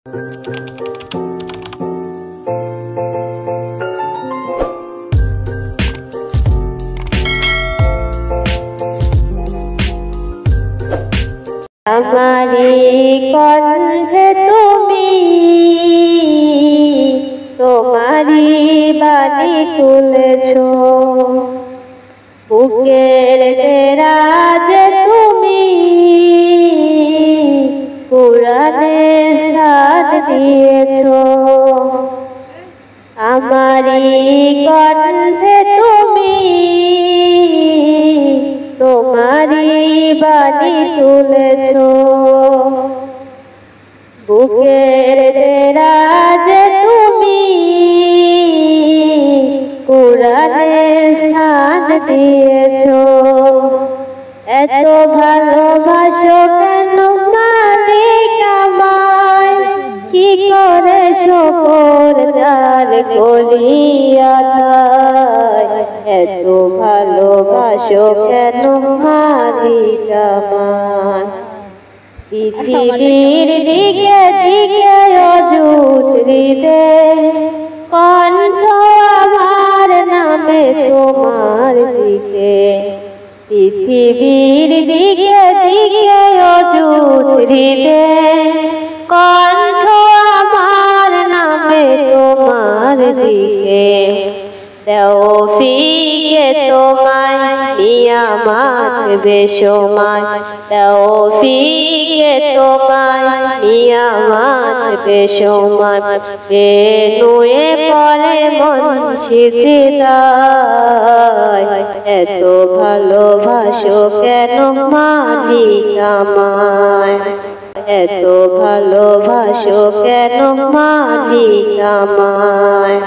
আমারি কণ্ঠে তুমি তোমারি বাণী তুলেছো, বুকের দেরাজে তুমি কুরআনের স্থান দিয়েছো। আমারি কণ্ঠে তুমি তোমারি বাণী তুলেছো, বুকের দেরাজে তুমি কুরআনের স্থান দিয়েছো। এত ভালোবাসো কেন মালিক আমায়, কি করে শুকর তার করিয়া দায়। এত ভালোবাসো কেন মালিক আমায়। পৃথিবীর দিকে দিকে অযুত হৃদে কণ্ঠ আমার নামে তোমার দিকে। পৃথিবীর দিকে দিকে অযুত হৃদে কণ্ঠ আমার নামে তোমার দিকে। তৌফিকে তোমায় নিয়ামত বেশুমার, তৌফিকে তোমায় নিয়ামত বেশুমার। বেনুয়ে পড়ে মন সিজদায়, এত ভালোবাসো কেন মালিক আমায়। এত ভালোবাসো কেন মালিক আমায়।